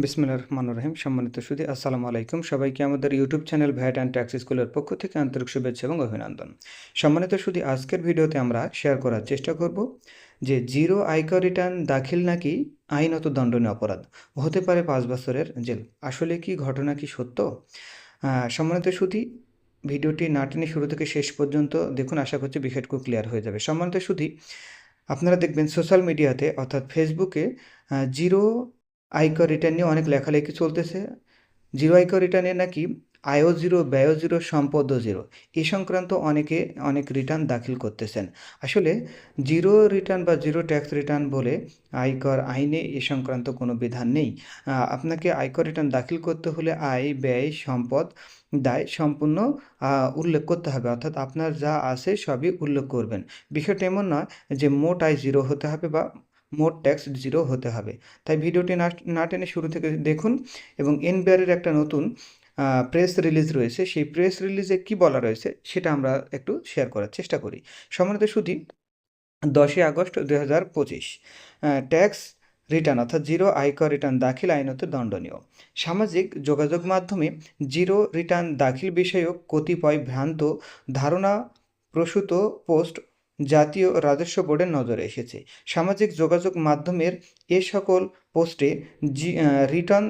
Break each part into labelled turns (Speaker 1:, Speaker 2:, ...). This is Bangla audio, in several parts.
Speaker 1: বিসমিল্লাহির রহমানির রহিম। সম্মানিত সুধী, আসসালামু আলাইকুম। সবাইকে আমাদের YouTube channel VAT and tax স্কুলের পক্ষ থেকে আন্তরিক শুভেচ্ছা এবং অভিনন্দন। সম্মানিত সুধী, আজকের ভিডিওতে আমরা শেয়ার করার চেষ্টা করব যে জিরো আয়কর রিটার্ন দাখিল নাকি আইনত দণ্ডনীয় অপরাধ, হতে পারে 5 বছরের জেল। আসলে কি ঘটনা কি সত্য? সম্মানিত সুধী, ভিডিওটি না টেনে শুরু থেকে শেষ পর্যন্ত দেখুন, আশা করছি বিষয়টুকু ক্লিয়ার হয়ে যাবে। সম্মানিত সুধী, আপনারা দেখবেন সোশ্যাল মিডিয়াতে অর্থাৎ ফেসবুকে জিরো আয়কর রিটার্ন নিয়ে অনেক লেখালেখি চলতেছে। জিরো আয়কর রিটার্নে নাকি আয়ও জিরো, ব্যয়ও জিরো, সম্পদও জিরো, এ সংক্রান্ত অনেকে অনেক রিটার্ন দাখিল করতেছেন। আসলে জিরো রিটার্ন বা জিরো ট্যাক্স রিটার্ন বলে আয়কর আইনে এ সংক্রান্ত কোনো বিধান নেই। আপনাকে আয়কর রিটার্ন দাখিল করতে হলে আয়, ব্যয়, সম্পদ, দায় সম্পূর্ণ উল্লেখ করতে হবে, অর্থাৎ আপনার যা আছে সবই উল্লেখ করবেন। বিষয়টা এমন নয় যে মোট আয় জিরো হতে হবে বা মোট ট্যাক্স জিরো হতে হবে। তাই ভিডিওটি না টেনে শুরু থেকে দেখুন। এবং এনবিআরের একটা নতুন প্রেস রিলিজ রয়েছে, সেই প্রেস রিলিজে কি বলা রয়েছে সেটা আমরা একটু শেয়ার করার চেষ্টা করি। সম্মানিত সুধী, 10ই আগস্ট 2025 ট্যাক্স রিটার্ন অর্থাৎ জিরো আয়কর রিটার্ন দাখিল আইনত দণ্ডনীয়। সামাজিক যোগাযোগ মাধ্যমে জিরো রিটার্ন দাখিল বিষয়ক কতিপয় ভ্রান্ত ধারণা প্রসূত পোস্ট জাতীয় রাজস্ব বোর্ডের নজরে এসেছে। সামাজিক যোগাযোগ মাধ্যমের এ সকল পোস্টে রিটার্ন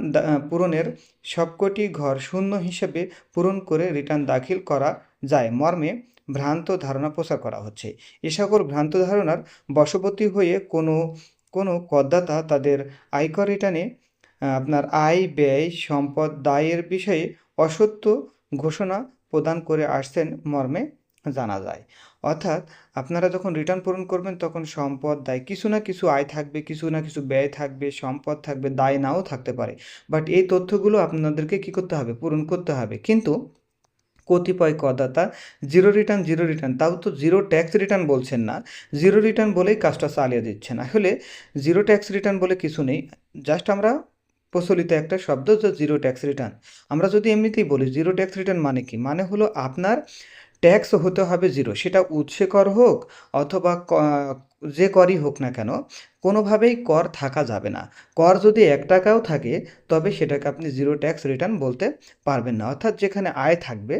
Speaker 1: পূরণের সবকটি ঘর শূন্য হিসেবে পূরণ করে রিটার্ন দাখিল করা যায় মর্মে ভ্রান্ত ধারণা প্রচার করা হচ্ছে। এ সকল ভ্রান্ত ধারণার বশবর্তী হয়ে কোনো করদাতা তাদের আয়কর রিটার্নে আপনার আয়, ব্যয়, সম্পদ, দায়ের বিষয়ে অসত্য ঘোষণা প্রদান করে আসছেন মর্মে জানা যায়। অর্থাৎ আপনারা যখন রিটার্ন পূরণ করবেন তখন সম্পদ, দায়, কিছু না কিছু আয় থাকবে, কিছু না কিছু ব্যয় থাকবে, সম্পদ থাকবে, দায় নাও থাকতে পারে। বাট এই তথ্যগুলো আপনাদেরকে কী করতে হবে? পূরণ করতে হবে। কিন্তু কতিপয় করদাতা জিরো রিটার্ন, তাও তো জিরো ট্যাক্স রিটার্ন বলছেন না, জিরো রিটার্ন বলেই কাজটা চালিয়ে দিচ্ছেন। আসলে জিরো ট্যাক্স রিটার্ন বলে কিছু নেই, জাস্ট আমরা প্রচলিত একটা শব্দ যে জিরো ট্যাক্স রিটার্ন। আমরা যদি এমনিতেই বলি জিরো ট্যাক্স রিটার্ন মানে কি, মানে হলো আপনার ট্যাক্স হতে হবে জিরো, সেটা উৎসে কর হোক অথবা যে করই হোক না কেন, কোনোভাবেই কর থাকা যাবে না। কর যদি 1 টাকাও থাকে তবে সেটাকে আপনি জিরো ট্যাক্স রিটার্ন বলতে পারবেন না। অর্থাৎ যেখানে আয় থাকবে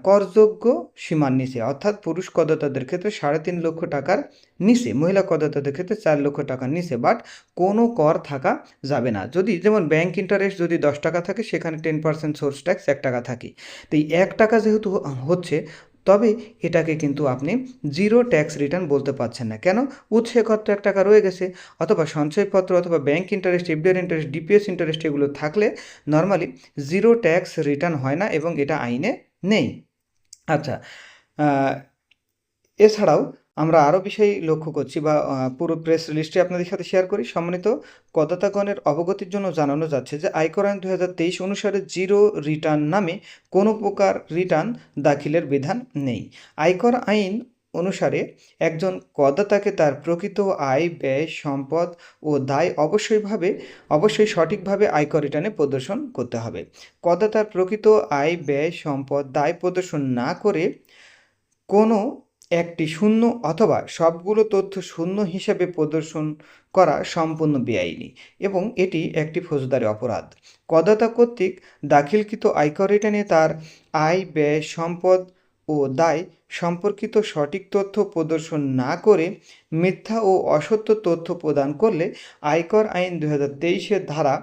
Speaker 1: করযোগ্য সীমার নিচে, অর্থাৎ পুরুষ করদাতাদের ক্ষেত্রে 3.5 লক্ষ টাকার নিচে, মহিলা করদাতাদের ক্ষেত্রে 4 লক্ষ টাকার নিচে, বাট কোনো কর থাকা যাবে না। যদি যেমন ব্যাংক ইন্টারেস্ট যদি 10 টাকা থাকে সেখানে 10% সোর্স ট্যাক্স 1 টাকা থাকে। তো এই 1 টাকা যেহেতু হচ্ছে, তবে এটাকে কিন্তু আপনি জিরো ট্যাক্স রিটার্ন বলতে পারছেন না। কেন? উৎসে কর তো 1 টাকা রয়ে গেছে, অথবা সঞ্চয়পত্র অথবা bank interest, FDR interest, DPS interest এগুলো থাকলে নর্মালি জিরো ট্যাক্স রিটার্ন হয় না এবং এটা আইনে নেই। আচ্ছা, এছাড়াও আমরা আরও বিষয় লক্ষ্য করছি বা পুরো প্রেস রিলিজটি আপনাদের সাথে শেয়ার করি। সম্মানিত করদাতাগণের অবগতির জন্য জানানো যাচ্ছে যে আয়কর আইন 2023 অনুসারে জিরো রিটার্ন নামে কোনো প্রকার রিটার্ন দাখিলের বিধান নেই। আয়কর আইন অনুসারে একজন করদাতাকে তার প্রকৃত আয়, ব্যয়, সম্পদ ও দায় অবশ্যই সঠিকভাবে আয়কর রিটার্নে প্রদর্শন করতে হবে। করদাতার প্রকৃত আয়, ব্যয়, সম্পদ, দায় প্রদর্শন না করে কোনো একটি শূন্য অথবা সবগুলো তথ্য শূন্য হিসাবে প্রদর্শন করা সম্পূর্ণ বেআইনি এবং এটি একটি ফৌজদারি অপরাধ। করদাতা কর্তৃক দাখিলকৃত আয়কর রিটার্নে তার আয়, ব্যয়, সম্পদ ও দায় সম্পর্কিত সঠিক তথ্য প্রদর্শন না করে মিথ্যা ও অসত্য তথ্য প্রদান করলে আয়কর আইন 2023-এর ধারা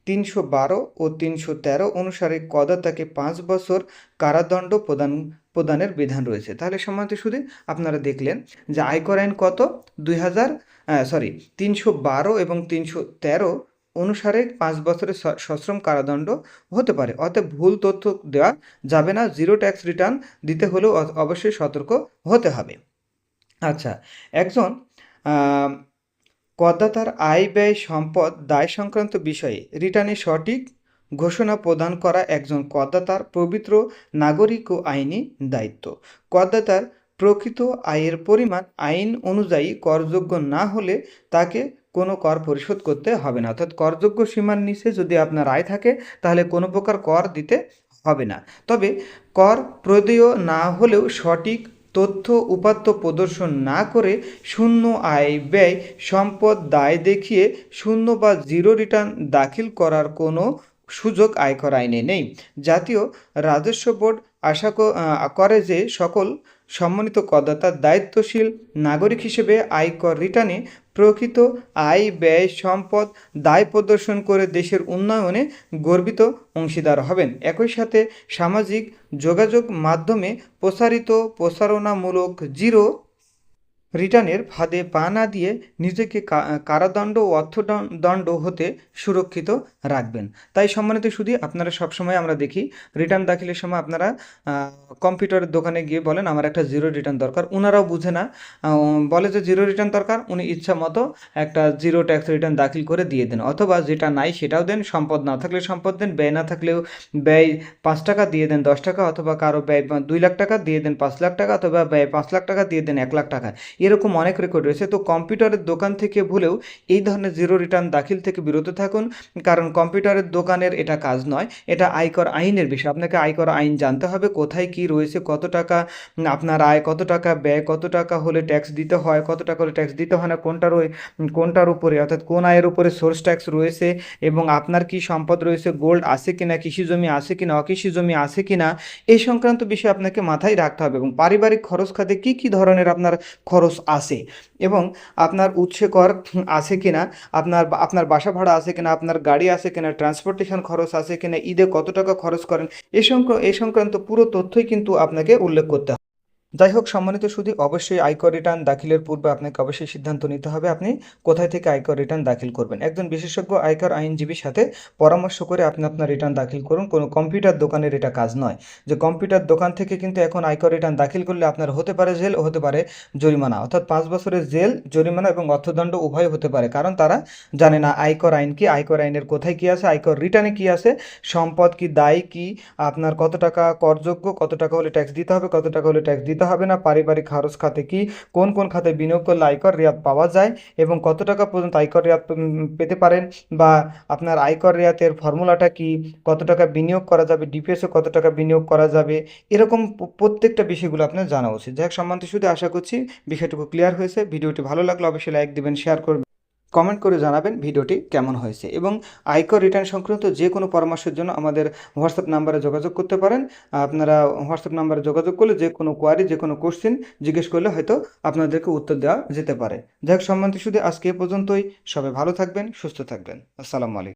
Speaker 1: 312 ও 313 অনুসারে করদাতাকে 5 বছর কারাদণ্ড প্রদানের বিধান রয়েছে। তাহলে সম্মানিত সুধী, আপনারা দেখলেন যে আয়কর আইন কত 312 এবং 313 অনুসারে 5 বছরের সশ্রম কারাদণ্ড হতে পারে। অতএব ভুল তথ্য দেওয়া যাবে না, জিরো ট্যাক্স রিটার্ন দিতে হলেও অবশ্যই সতর্ক হতে হবে। আচ্ছা, একজন করদাতার আয়, ব্যয়, সম্পদ, দায় সংক্রান্ত বিষয়ে রিটার্নে সঠিক ঘোষণা প্রদান করা একজন করদাতার পবিত্র নাগরিক ও আইনি দায়িত্ব। করদাতার প্রকৃত আয়ের পরিমাণ আইন অনুযায়ী করযোগ্য না হলে তাকে কোনো কর পরিশোধ করতে হবে না। অর্থাৎ করযোগ্য সীমার নিচে যদি আপনার আয় থাকে তাহলে কোনো প্রকার কর দিতে হবে না। তবে কর প্রদেয় না হলেও সঠিক তথ্য উপাত্ত প্রদর্শন না করে শূন্য আয় ব্যয় সম্পদ দায় দেখিয়ে শূন্য বা জিরো রিটার্ন দাখিল করার কোনো সুযোগ আয়কর আইনে নেই। জাতীয় রাজস্ব বোর্ড আশা করে যে সকল সম্মানিত করদাতা দায়িত্বশীল নাগরিক হিসেবে আয়কর রিটার্নে প্রকৃত আয় ব্যয় সম্পদ দায় প্রদর্শন করে দেশের উন্নয়নে গর্বিত অংশীদার হবেন। একই সাথে সামাজিক যোগাযোগ মাধ্যমে প্রসারিত প্রসারণামূলক জিরো রিটার্নের ফাঁদে পা না দিয়ে নিজেকে কারাদণ্ড ও অর্থদণ্ড হতে সুরক্ষিত রাখবেন। তাই সম্মানিত শুধু আপনারা সবসময় আমরা দেখি রিটার্ন দাখিলের সময় আপনারা কম্পিউটারের দোকানে গিয়ে বলেন আমার একটা জিরো রিটার্ন দরকার, ওনারাও বুঝে না, বলে যে জিরো রিটার্ন দরকার, উনি ইচ্ছা মতো একটা জিরো ট্যাক্স রিটার্ন দাখিল করে দিয়ে দেন, অথবা যেটা নাই সেটাও দেন, সম্পদ না থাকলে সম্পদ দেন, ব্যয় না থাকলেও ব্যয় 5 টাকা দিয়ে দেন 10 টাকা, অথবা কারো ব্যয় 2 লাখ টাকা দিয়ে দেন 5 লাখ টাকা, অথবা ব্যয় 5 লাখ টাকা দিয়ে দেন 1 লাখ টাকা, এরকম অনেক রেকর্ড রয়েছে। তো কম্পিউটারের দোকান থেকে ভুলেও এই ধরনের জিরো রিটার্ন দাখিল থেকে বিরত থাকুন, কারণ কম্পিউটারের দোকানের এটা কাজ নয়, এটা আয়কর আইনের বিষয়। আপনাকে আয়কর আইন জানতে হবে, কোথায় কি রয়েছে, কত টাকা আপনার আয়, কত টাকা ব্যয়, কত টাকা হলে ট্যাক্স দিতে হয়, কত টাকা হলে ট্যাক্স দিতে হয় না, কোনটার উপরে অর্থাৎ কোন আয়ের উপরে সোর্স ট্যাক্স রয়েছে, এবং আপনার কি সম্পদ রয়েছে, গোল্ড আছে কিনা, কৃষি জমি আছে কিনা, অকৃষি জমি আছে কিনা, এই সংক্রান্ত বিষয় আপনাকে মাথায় রাখতে হবে। এবং পারিবারিক খরচ খাতে কি কি ধরনের আপনার খরচ আছে, এবং আপনার উৎসে কর আছে কিনা, আপনার বাসা ভাড়া আছে কিনা, আপনার গাড়ি আছে কিনা, ট্রান্সপোর্টেশন খরচ আছে কিনা, ঈদে কত টাকা খরচ করেন, এই সংক্রান্ত পুরো তথ্যই কিন্তু আপনাকে উল্লেখ করতে হবে। যাই হোক সম্মানিত শুধু অবশ্যই আয়কর রিটার্ন দাখিলের পূর্বে আপনাকে অবশ্যই সিদ্ধান্ত নিতে হবে আপনি কোথায় থেকে আয়কর রিটার্ন দাখিল করবেন। একজন বিশেষজ্ঞ আয়কর আইনজীবীর সাথে পরামর্শ করে আপনি আপনার রিটার্ন দাখিল করুন। কোনো কম্পিউটার দোকানের এটা কাজ নয় যে কম্পিউটার দোকান থেকে কিন্তু এখন আয়কর রিটার্ন দাখিল করলে আপনার হতে পারে জেল, হতে পারে জরিমানা, অর্থাৎ 5 বছরের জেল, জরিমানা এবং অর্থদণ্ড উভয় হতে পারে, কারণ তারা জানে না আয়কর আইন কি, আয়কর আইনের কোথায় কি আছে, আয়কর রিটার্নে কি আছে, সম্পদ কি, দায় কি, আপনার কত টাকা করযোগ্য, কত টাকা হলে ট্যাক্স দিতে হবে, কত টাকা হলে ট্যাক্স দিতে হবে না, পারিবারিক খরচ খাতে কি, কোন কোন খাতে বিনিয়োগ করলে আয়কর রেয়াত পাওয়া যায়, এবং কত টাকা পর্যন্ত আয়কর রেয়াত পেতে পারেন, বা আপনার আয়কর রেয়াতের ফর্মুলাটা কি, কত টাকা বিনিয়োগ করা যাবে, ডিপিএসে কত টাকা বিনিয়োগ করা যাবে, এরকম প্রত্যেকটা বিষয়গুলো আপনার জানা উচিত। যাই হোক সম্মানিত শুধু আশা করছি বিষয়টুকু ক্লিয়ার হয়েছে। ভিডিওটি ভালো লাগলে অবশ্যই লাইক দিবেন, শেয়ার করবেন, কমেন্ট করে জানাবেন ভিডিওটি কেমন হয়েছে, এবং আয়কর রিটার্ন সংক্রান্ত যে কোনো পরামর্শের জন্য আমাদের হোয়াটসঅ্যাপ নাম্বারে যোগাযোগ করতে পারেন। আপনারা হোয়াটসঅ্যাপ নাম্বারে যোগাযোগ করলে যে কোনো কোয়ারি, যে কোনো কোশ্চেন জিজ্ঞেস করলে হয়তো আপনাদেরকে উত্তর দেওয়া যেতে পারে। যাই হোক সম্মানিত শুধু আজকে এ পর্যন্তই। সবাই ভালো থাকবেন, সুস্থ থাকবেন। আসসালামু আলাইকুম।